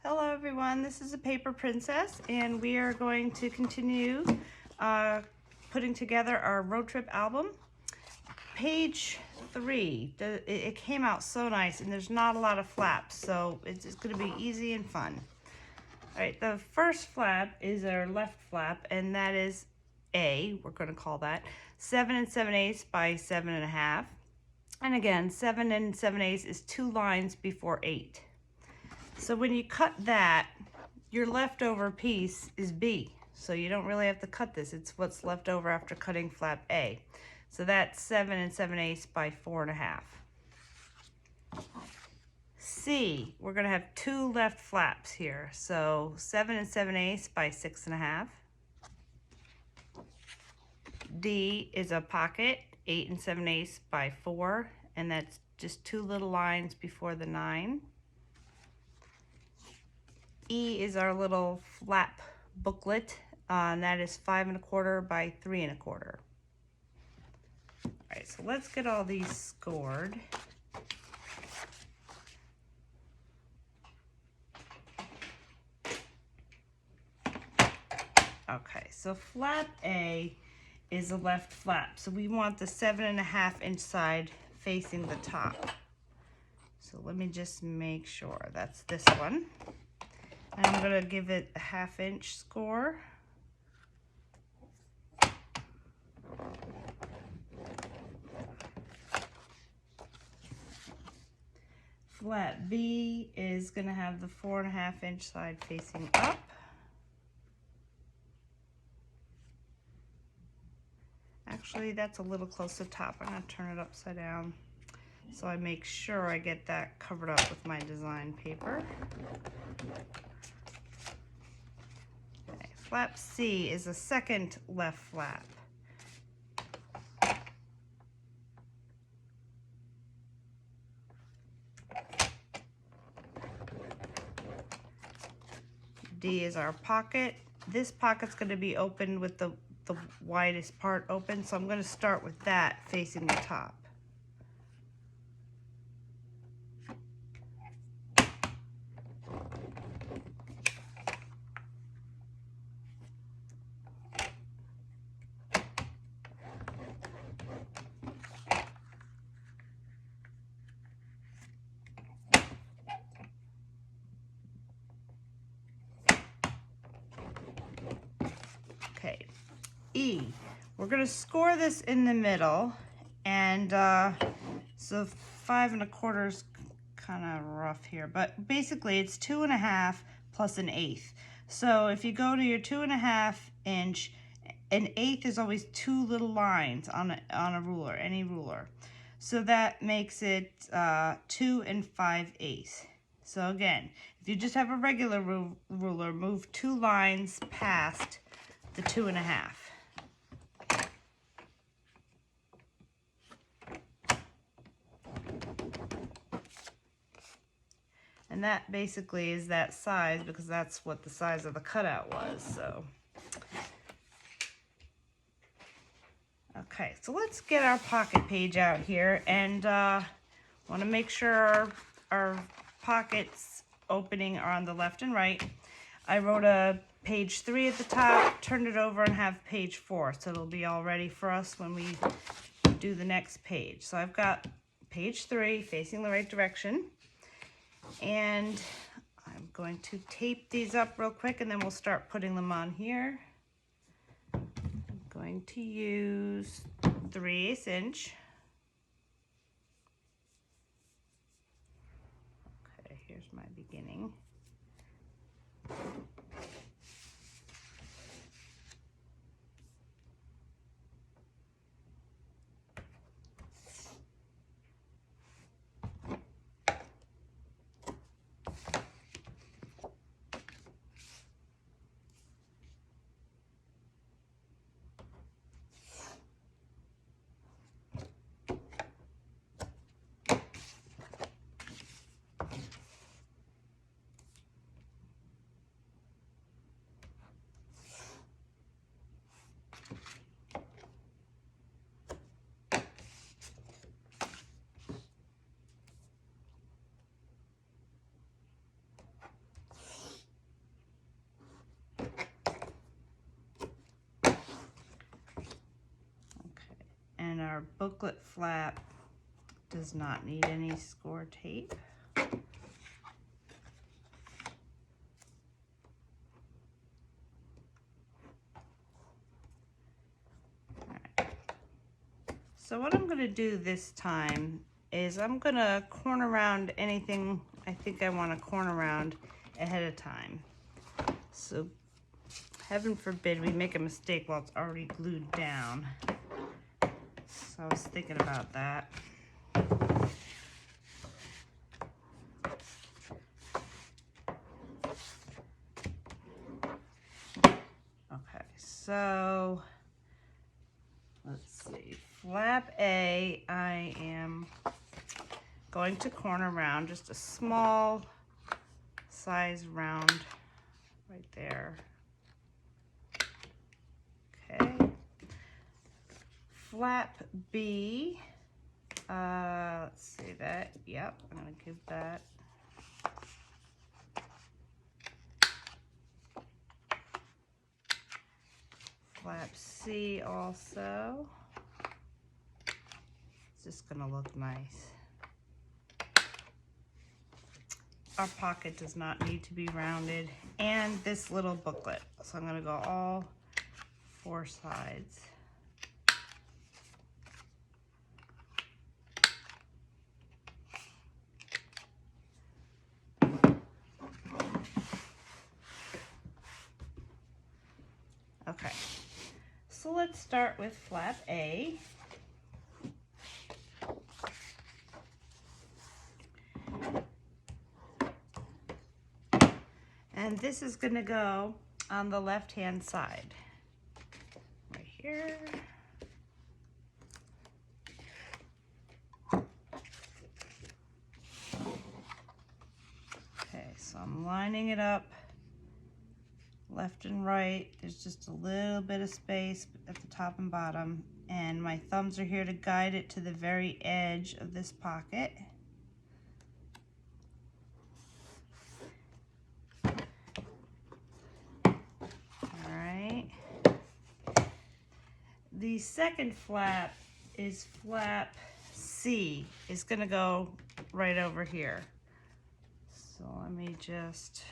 Hello everyone, this is a Paper Princess and we are going to continue putting together our road trip album. Page 3, it came out so nice and there's not a lot of flaps, so it's going to be easy and fun. Alright, the first flap is our left flap, and that is A, we're going to call that 7 7/8 by 7.5. And again, 7 7/8 is 2 lines before 8. So when you cut that, your leftover piece is B. So you don't really have to cut this. It's what's left over after cutting flap A. So that's 7 7/8 by 4.5. C, we're going to have 2 left flaps here. So 7 7/8 by 6.5. D is a pocket, 8 7/8 by 4, and that's just 2 little lines before the 9. E is our little flap booklet, and that is 5 1/4 by 3 1/4. All right, so let's get all these scored. Okay, so flap A is the left flap, so we want the 7.5 inch side facing the top. So let me just make sure that's this one. And I'm going to give it a 1/2 inch score. Flap B is going to have the 4.5 inch side facing up. Actually, that's a little close to the top. I'm going to turn it upside down so I make sure I get that covered up with my design paper. Okay, flap C is the second left flap. D is our pocket. This pocket's going to be open with the widest part open, so I'm going to start with that facing the top. Okay, E, we're going to score this in the middle, and so 5 1/4 is kind of rough here, but basically it's 2.5 plus 1/8. So if you go to your 2.5 inch, 1/8 is always 2 little lines on a ruler, any ruler. So that makes it 2 5/8. So again, if you just have a regular ruler, move 2 lines past the 2.5. And that basically is that size because that's what the size of the cutout was. So, okay, so let's get our pocket page out here, and want to make sure our pockets opening are on the left and right. I wrote a page 3 at the top, turned it over, and have page 4, so it'll be all ready for us when we do the next page. So I've got page 3 facing the right direction, and I'm going to tape these up real quick, and then we'll start putting them on here. I'm going to use 3/8 inch. Okay, here's my beginning. our booklet flap does not need any score tape. So what I'm going to do this time is I'm going to corner round anything I think I want to corner round ahead of time. So heaven forbid we make a mistake while it's already glued down. So I was thinking about that. Okay, so let's see. Flap A, I am going to corner round just a small size round right there. Okay. Flap B, let's see that. Yep, I'm gonna give that. Flap C also. It's just gonna look nice. Our pocket does not need to be rounded, and this little booklet. So I'm gonna go all 4 sides. Okay, so let's start with flap A. And this is going to go on the left-hand side, right here. Okay, so I'm lining it up left and right. There's just a little bit of space at the top and bottom, and my thumbs are here to guide it to the very edge of this pocket. The second flap is flap C. It's going to go right over here. So let me just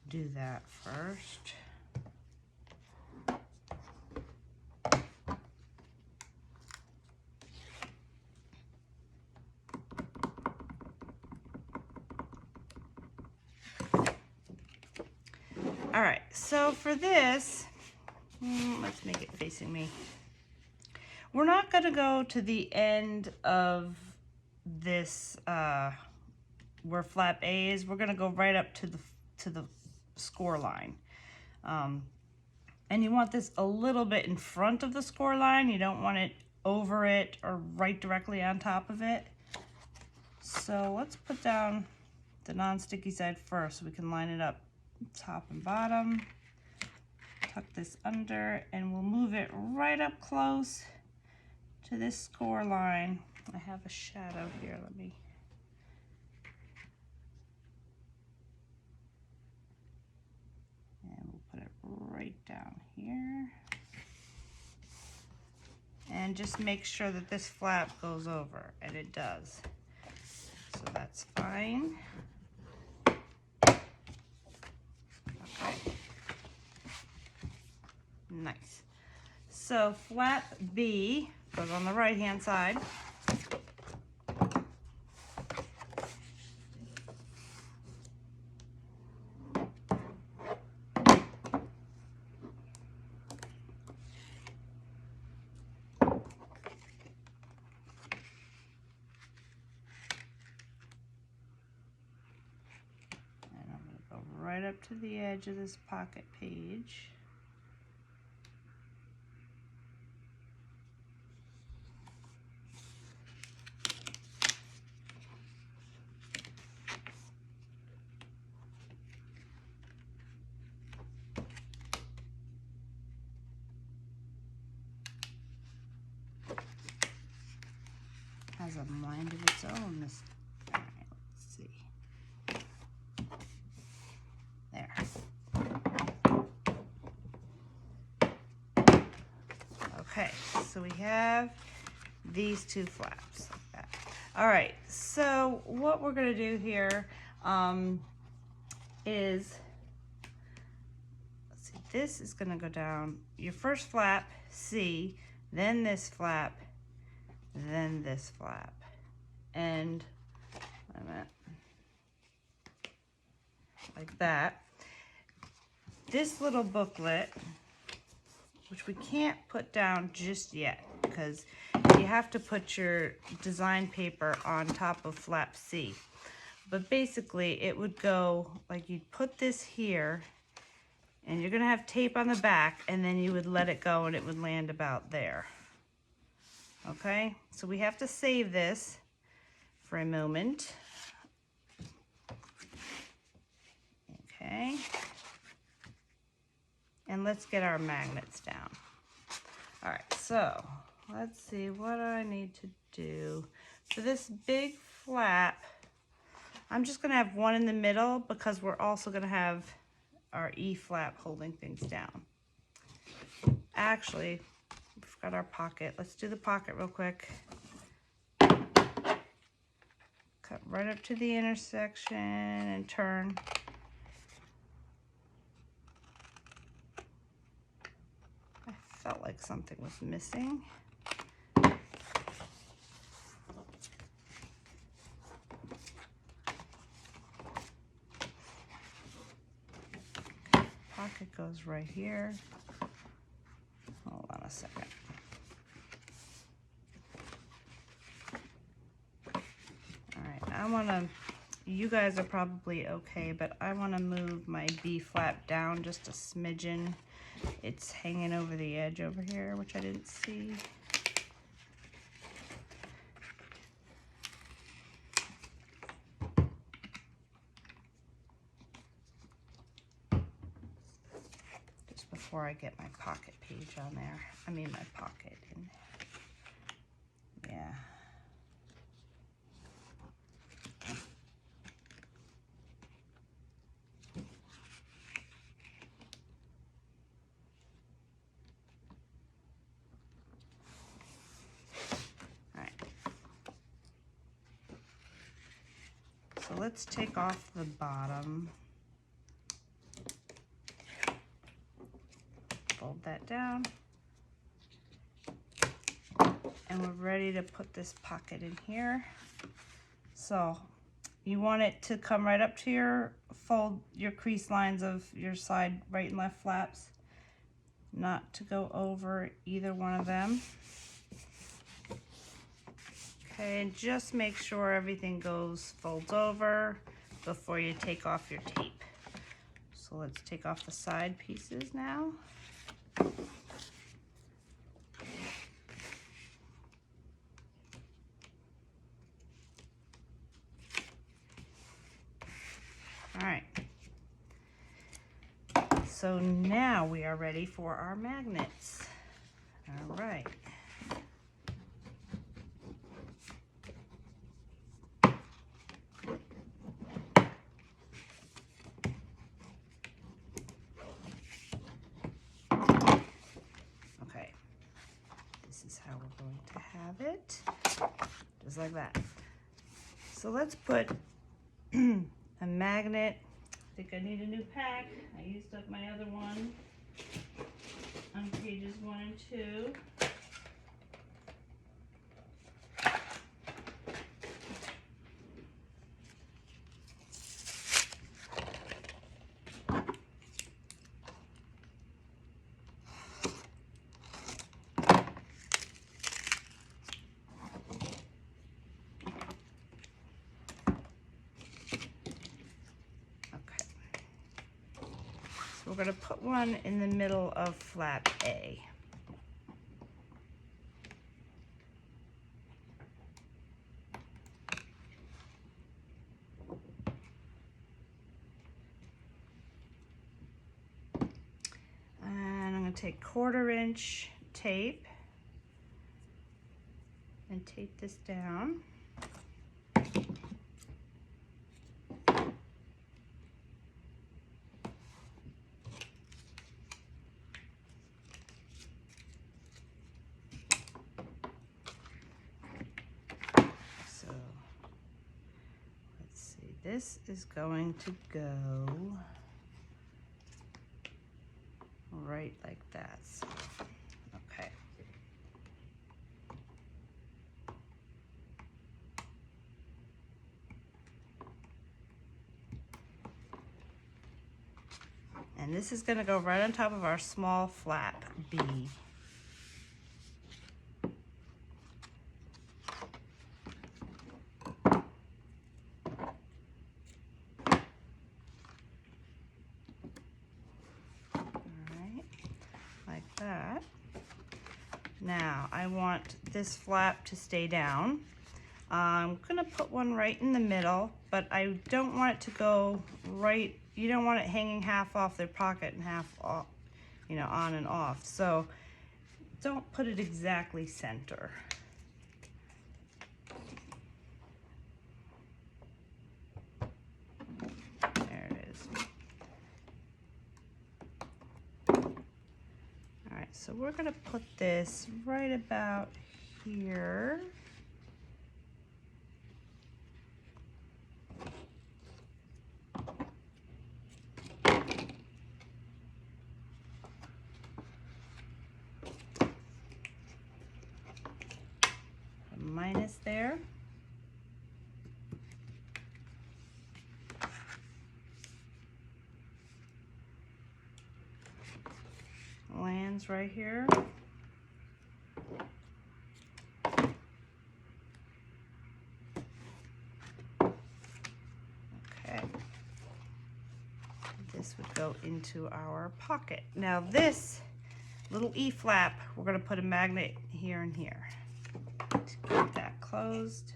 do that first. All right, so for this, let's make it facing me. We're not going to go to the end of this where flap A is. We're going to go right up to the score line. And you want this a little bit in front of the score line. You don't want it over it or right directly on top of it. So let's put down the non-sticky side first so we can line it up top and bottom. Tuck this under, and we'll move it right up close to this score line. I have a shadow here, let me. And we'll put it right down here. And just make sure that this flap goes over, and it does. So that's fine. Okay. Nice. So flap B goes on the right hand side. And I'm going to go right up to the edge of this pocket page. Has a mind of its own. This, all right, let's see. There. Okay, so so we have these two flaps like that. All right, so what we're gonna do here is, let's see, this is gonna go down, your first flap, C, then this flap, then this flap. And, wait a minute, like that. This little booklet, which we can't put down just yet because you have to put your design paper on top of flap C. But basically it would go like, you'd put this here and you're gonna have tape on the back, and then you would let it go and it would land about there. Okay, so we have to save this for a moment. Okay, and let's get our magnets down. All right, so let's see, what do I need to do? For this big flap, I'm just gonna have one in the middle because we're also gonna have our E flap holding things down. Actually, we've got our pocket. Let's do the pocket real quick. Cut right up to the intersection and turn. I felt like something was missing. Pocket goes right here. Hold on a second. All right, I wanna, you guys are probably okay, but I wanna move my B flap down just a smidgen. It's hanging over the edge over here, which I didn't see. Just before I get my pocket page on there. I mean my pocket in there. Yeah. So let's take off the bottom, fold that down, and we're ready to put this pocket in here. So you want it to come right up to your crease lines of your side right and left flaps, not to go over either one of them. Okay, and just make sure everything folds over before you take off your tape. So let's take off the side pieces now. All right. So now we are ready for our magnets. All right. How we're going to have it, just like that. So let's put a magnet. I think I need a new pack. I used up my other one on pages 1 and 2. We're going to put one in the middle of flap A. And I'm going to take 1/4 inch tape and tape this down. this is going to go right like that. So, okay. And this is going to go right on top of our small flap B. That. Now I want this flap to stay down. I'm gonna put one right in the middle, but I don't want it to go right, you don't want it hanging half off their pocket and half off, you know, on and off. So don't put it exactly center. There it is. So we're going to put this right about here. A minus there. Lands right here. Okay. This would go into our pocket. Now this little E flap, we're going to put a magnet here and here to keep that closed.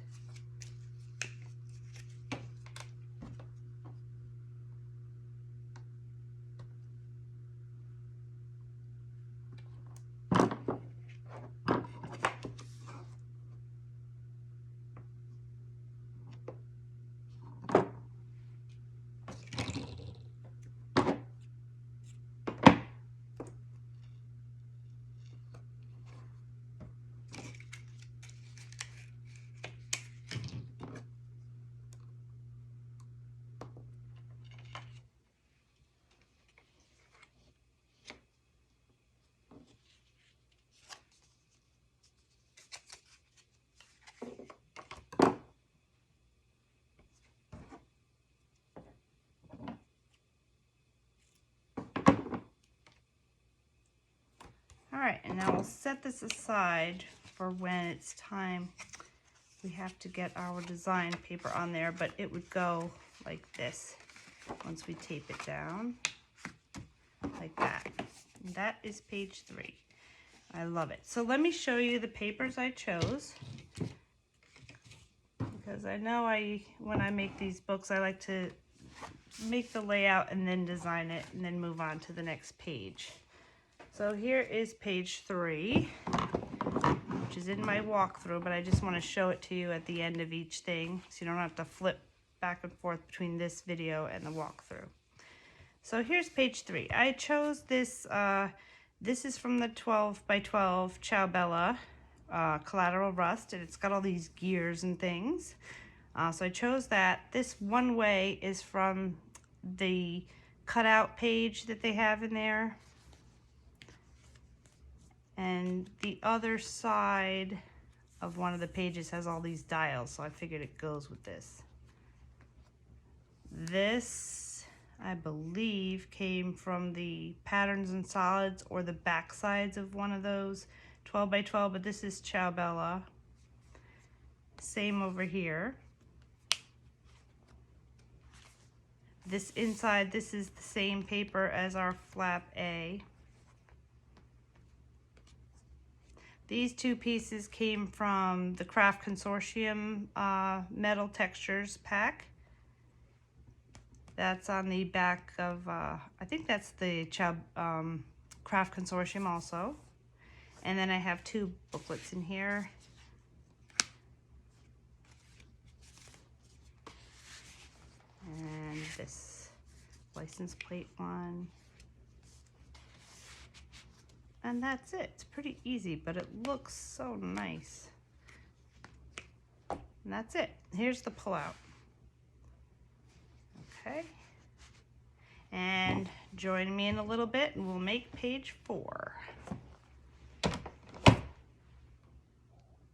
All right, and now we'll set this aside for when it's time. We have to get our design paper on there, but it would go like this once we tape it down, like that. And that is page 3. I love it. So let me show you the papers I chose, because I know when I make these books, I like to make the layout and then design it and then move on to the next page. So here is page 3, which is in my walkthrough, but I just want to show it to you at the end of each thing so you don't have to flip back and forth between this video and the walkthrough. So here's page 3. I chose this, this is from the 12 by 12 Ciao Bella Collateral Rust, and it's got all these gears and things. So I chose that. This one way is from the cutout page that they have in there. And the other side of one of the pages has all these dials, so I figured it goes with this. This, I believe, came from the Patterns and Solids or the back sides of one of those 12 by 12, but this is Ciao Bella. Same over here. This inside, this is the same paper as our flap A. These two pieces came from the Craft Consortium Metal Textures pack. That's on the back of, I think that's the Craft Consortium also. And then I have 2 booklets in here. And this license plate one. And that's it. It's pretty easy, but it looks so nice. And that's it. Here's the pullout. Okay. And join me in a little bit and we'll make page 4.